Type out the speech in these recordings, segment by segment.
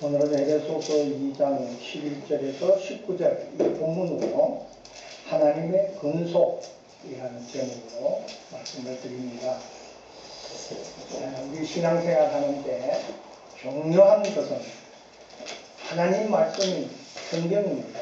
오늘은 에베소서 2장 11절에서 19절 이 본문으로 하나님의 근속이라는 제목으로 말씀을 드립니다. 우리 신앙생활 하는데 중요한 것은 하나님 말씀인 성경입니다.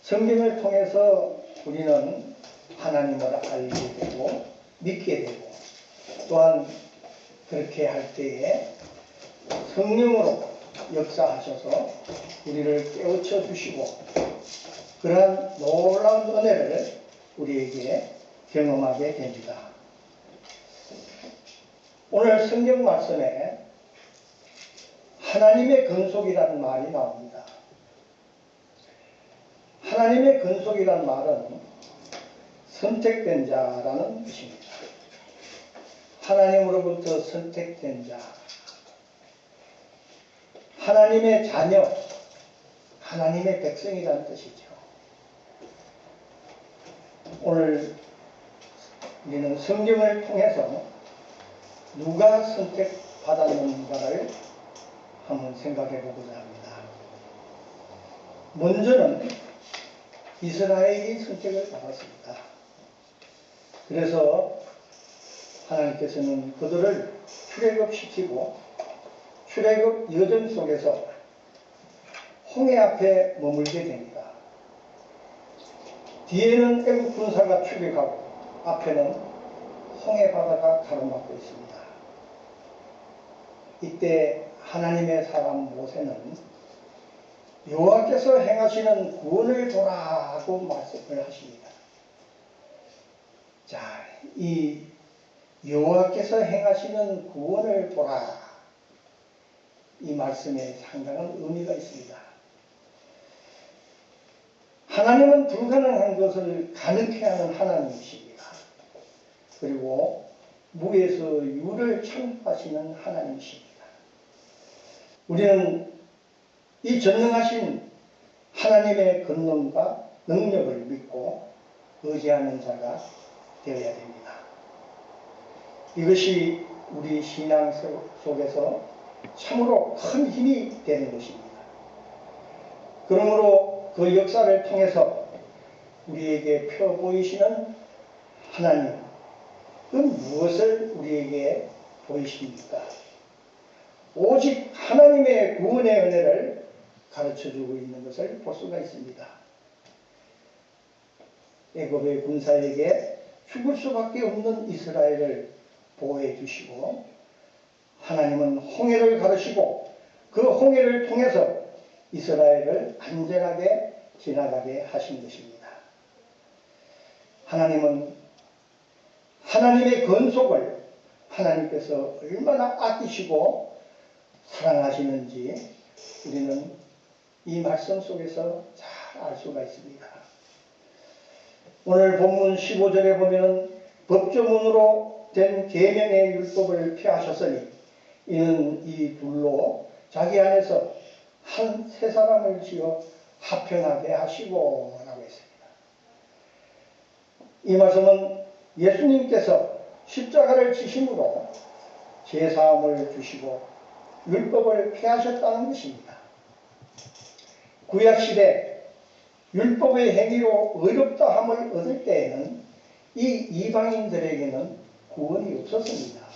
성경을 통해서 우리는 하나님을 알게 되고 믿게 되고 또한 그렇게 할 때에 성령으로 역사하셔서 우리를 깨우쳐 주시고 그러한 놀라운 은혜를 우리에게 경험하게 됩니다. 오늘 성경 말씀에 하나님의 근속이라는 말이 나옵니다. 하나님의 근속이라는 말은 선택된 자라는 뜻입니다. 하나님으로부터 선택된 자, 하나님의 자녀, 하나님의 백성이라는 뜻이죠. 오늘 우리는 성경을 통해서 누가 선택받았는가를 한번 생각해 보고자 합니다. 먼저는 이스라엘이 선택을 받았습니다. 그래서 하나님께서는 그들을 출애굽시키고 출애굽 여정 속에서 홍해 앞에 머물게 됩니다. 뒤에는 애국 군사가 출입하고 앞에는 홍해 바다가 가로막고 있습니다. 이때 하나님의 사람 모세는 여호와께서 행하시는 구원을 보라고 말씀을 하십니다. 자, 이 여호와께서 행하시는 구원을 보라, 이 말씀에 상당한 의미가 있습니다. 하나님은 불가능한 것을 가능케 하는 하나님이십니다. 그리고 무에서 유를 창조하시는 하나님이십니다. 우리는 이 전능하신 하나님의 권능과 능력을 믿고 의지하는 자가 되어야 됩니다. 이것이 우리 신앙 속에서 참으로 큰 힘이 되는 것입니다. 그러므로 그 역사를 통해서 우리에게 펴 보이시는 하나님, 그 무엇을 우리에게 보이십니까? 오직 하나님의 구원의 은혜를 가르쳐주고 있는 것을 볼 수가 있습니다. 애굽의 군사에게 죽을 수밖에 없는 이스라엘을 보호해 주시고 하나님은 홍해를 가르시고 그 홍해를 통해서 이스라엘을 안전하게 지나가게 하신 것입니다. 하나님은 하나님의 근속을 하나님께서 얼마나 아끼시고 사랑하시는지 우리는 이 말씀 속에서 잘 알 수가 있습니다. 오늘 본문 15절에 보면 법조문으로 된 계명의 율법을 폐하셨으니 이는 이 둘로 자기 안에서 한 세 사람을 지어 화평하게 하시고 라고 했습니다. 이 말씀은 예수님께서 십자가를 지심으로 제사함을 주시고 율법을 폐하셨다는 것입니다. 구약시대 율법의 행위로 의롭다함을 얻을 때에는 이 이방인들에게는 구원이 없었습니다.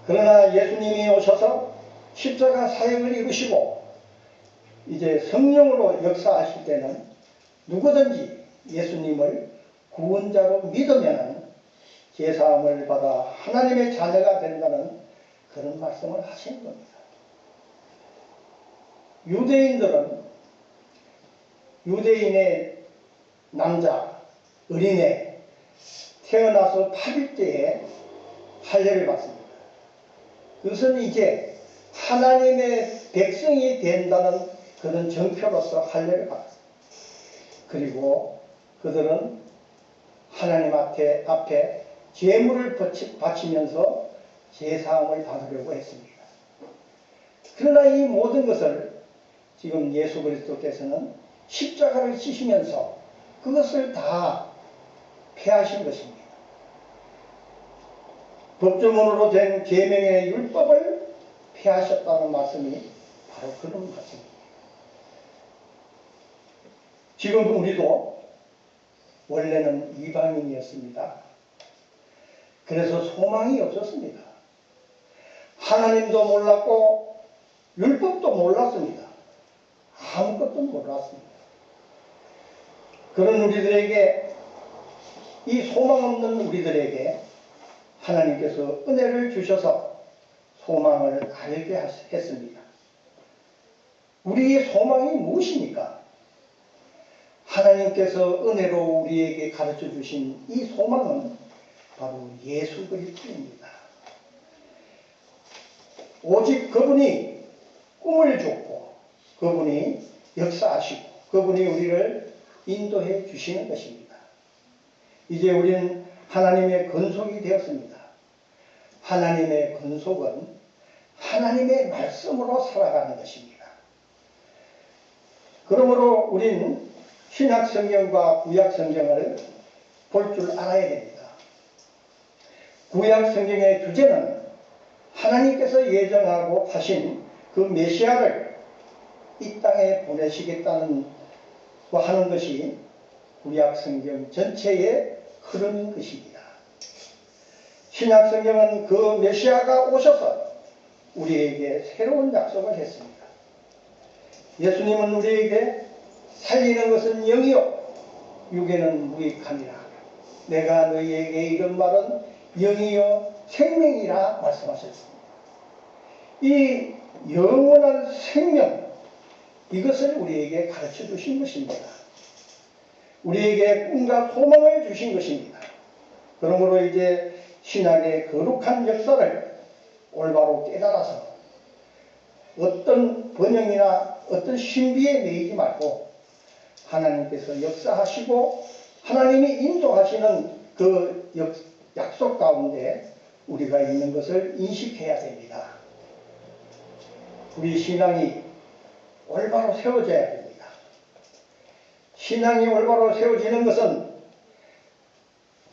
그러나 예수님이 오셔서 십자가 사역을 이루시고 이제 성령으로 역사하실 때는 누구든지 예수님을 구원자로 믿으면 제사함을 받아 하나님의 자녀가 된다는 그런 말씀을 하시는 겁니다. 유대인의 남자, 어린애 태어나서 8일째에 할례를 받습니다. 그것은 이제 하나님의 백성이 된다는 그런 정표로서 할례를 받았습니다. 그리고 그들은 하나님 앞에 제물을 바치면서 제사함을 받으려고 했습니다. 그러나 이 모든 것을 지금 예수 그리스도께서는 십자가를 지시면서 그것을 다 폐하신 것입니다. 법조문으로 된 계명의 율법을 패하셨다는 말씀이 바로 그런 말씀입니다. 지금 우리도 원래는 이방인이었습니다. 그래서 소망이 없었습니다. 하나님도 몰랐고 율법도 몰랐습니다. 아무것도 몰랐습니다. 그런 우리들에게, 이 소망 없는 우리들에게 하나님께서 은혜를 주셔서 소망을 알게 했습니다. 우리의 소망이 무엇입니까? 하나님께서 은혜로 우리에게 가르쳐 주신 이 소망은 바로 예수 그리스도입니다. 오직 그분이 꿈을 줬고 그분이 역사하시고 그분이 우리를 인도해 주시는 것입니다. 이제 우리는 하나님의 건속이 되었습니다. 하나님의 건속은 하나님의 말씀으로 살아가는 것입니다. 그러므로 우리는 신약성경과 구약성경을 볼 줄 알아야 됩니다. 구약성경의 주제는 하나님께서 예정하고 하신 그 메시아를 이 땅에 보내시겠다는 하는 것이 구약성경 전체의 흐름인 것입니다. 신약성경은 그 메시아가 오셔서 우리에게 새로운 약속을 했습니다. 예수님은 우리에게 살리는 것은 영이요 육에는 무익함이라. 내가 너희에게 이런 말은 영이요 생명이라 말씀하셨습니다. 이 영원한 생명, 이것을 우리에게 가르쳐 주신 것입니다. 우리에게 꿈과 소망을 주신 것입니다. 그러므로 이제 신약의 거룩한 역사를 올바로 깨달아서 어떤 번영이나 어떤 신비에 매이지 말고 하나님께서 역사하시고 하나님이 인도하시는 그 약속 가운데 우리가 있는 것을 인식해야 됩니다. 우리 신앙이 올바로 세워져야 됩니다. 신앙이 올바로 세워지는 것은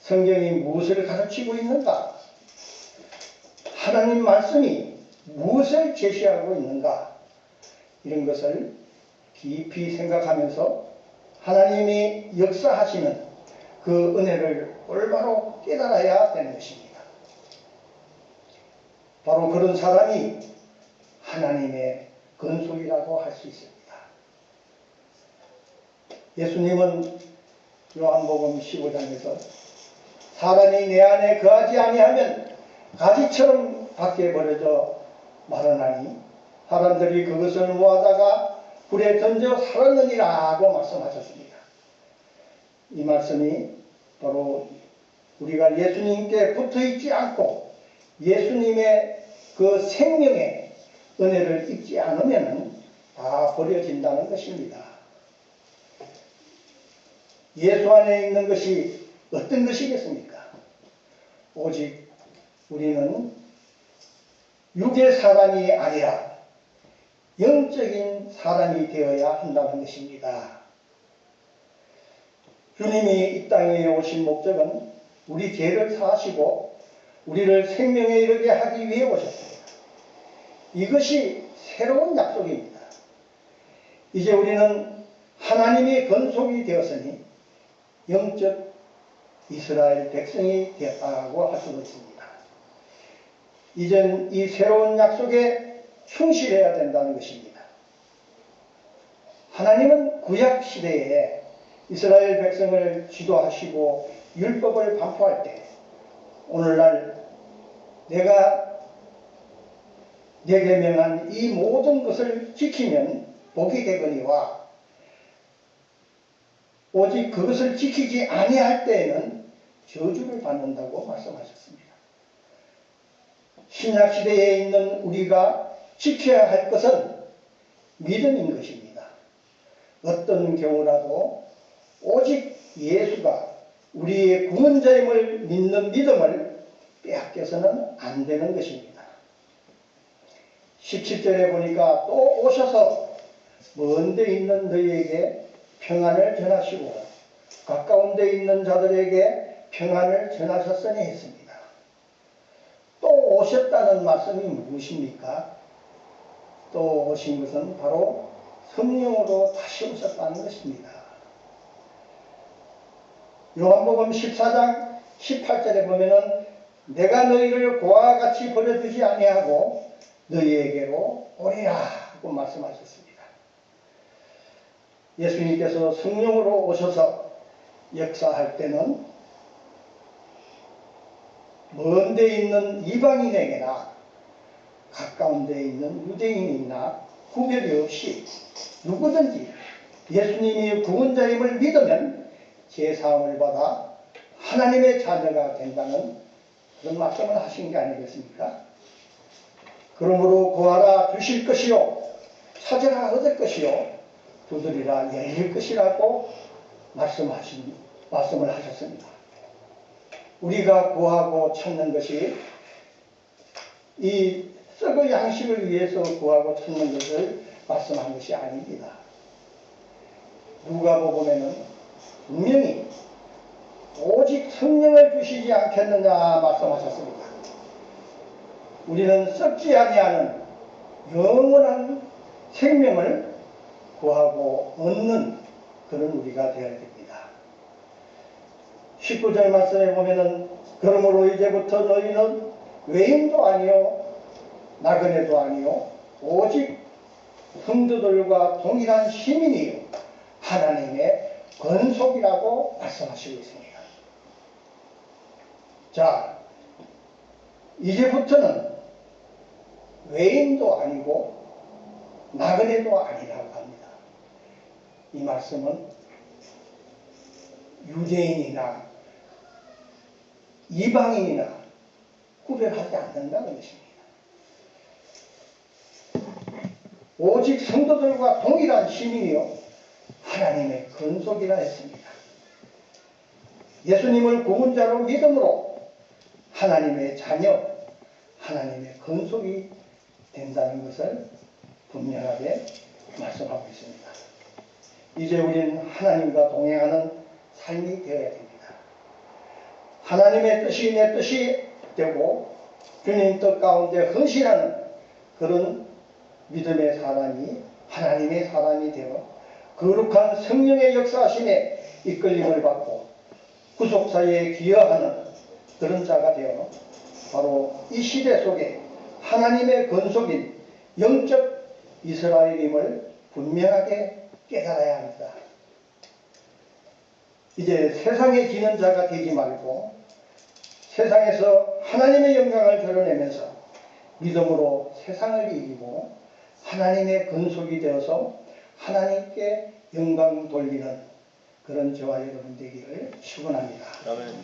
성경이 무엇을 가르치고 있는가? 하나님 말씀이 무엇을 제시하고 있는가? 이런 것을 깊이 생각하면서 하나님이 역사하시는 그 은혜를 올바로 깨달아야 되는 것입니다. 바로 그런 사람이 하나님의 건속이라고 할 수 있습니다. 예수님은 요한복음 15장에서 사람이 내 안에 거하지 아니하면 가지처럼 밖에 버려져 마르나니 사람들이 그것을 모아다가 불에 던져 살았느니라고 말씀하셨습니다. 이 말씀이 바로 우리가 예수님께 붙어있지 않고 예수님의 그 생명의 은혜를 잊지 않으면 다 버려진다는 것입니다. 예수 안에 있는 것이 어떤 것이겠습니까? 오직 우리는 육의 사람이 아니라 영적인 사람이 되어야 한다는 것입니다. 주님이 이 땅에 오신 목적은 우리 죄를 사하시고 우리를 생명에 이르게 하기 위해 오셨습니다. 이것이 새로운 약속입니다. 이제 우리는 하나님의 건속이 되었으니 영적 이스라엘 백성이 되었다고 할 수도 있습니다. 이젠 이 새로운 약속에 충실해야 된다는 것입니다. 하나님은 구약 시대에 이스라엘 백성을 지도하시고 율법을 반포할 때 오늘날 내가 내게 명한 이 모든 것을 지키면 복이 되거니와 오직 그것을 지키지 아니할 때에는 저주를 받는다고 말씀하셨습니다. 신약시대에 있는 우리가 지켜야 할 것은 믿음인 것입니다. 어떤 경우라도 오직 예수가 우리의 구원자임을 믿는 믿음을 빼앗겨서는 안 되는 것입니다. 17절에 보니까 또 오셔서 먼 데 있는 너희에게 평안을 전하시고 가까운 데 있는 자들에게 평안을 전하셨으니 했습니다. 또 오셨다는 말씀이 무엇입니까? 또 오신 것은 바로 성령으로 다시 오셨다는 것입니다. 요한복음 14장 18절에 보면은 내가 너희를 고아와 같이 버려두지 아니하고 너희에게로 오리라 하고 말씀하셨습니다. 예수님께서 성령으로 오셔서 역사할 때는 먼 데 있는 이방인에게나 가까운 데 있는 유대인이나 구별이 없이 누구든지 예수님이 구원자임을 믿으면 제사함을 받아 하나님의 자녀가 된다는 그런 말씀을 하신 게 아니겠습니까? 그러므로 구하라 주실 것이요 찾으라 얻을 것이요 두드리라 열릴 것이라고 말씀을 하셨습니다. 우리가 구하고 찾는 것이 이 썩을 양식을 위해서 구하고 찾는 것을 말씀한 것이 아닙니다. 누가복음에는 분명히 오직 성령을 주시지 않겠느냐 말씀하셨습니다. 우리는 썩지 아니하는 영원한 생명을 구하고 얻는 그런 우리가 되어야 됩니다. 19절 말씀에 보면은 그러므로 이제부터 너희는 외인도 아니요 나그네도 아니요 오직 성도들과 동일한 시민이요 하나님의 권속이라고 말씀하시고 있습니다. 자, 이제부터는 외인도 아니고 나그네도 아니라고 합니다. 이 말씀은 유대인이나 이방인이나 구별하지 않는다는 것입니다. 오직 성도들과 동일한 시민이요 하나님의 권속이라 했습니다. 예수님을 구원자로 믿음으로 하나님의 자녀, 하나님의 권속이 된다는 것을 분명하게 말씀하고 있습니다. 이제 우리는 하나님과 동행하는 삶이 되어야 됩니다. 하나님의 뜻이 내 뜻이 되고 주님 뜻 가운데 헌신하는 그런 믿음의 사람이 하나님의 사람이 되어 거룩한 성령의 역사하심에 이끌림을 받고 구속사에 기여하는 그런 자가 되어 바로 이 시대 속에 하나님의 권속인 영적 이스라엘임을 분명하게 깨달아야 합니다. 이제 세상에 지는 자가 되지 말고 세상에서 하나님의 영광을 드러내면서 믿음으로 세상을 이기고 하나님의 권속이 되어서 하나님께 영광 돌리는 그런 저와 여러분 되기를 축원합니다. 아멘.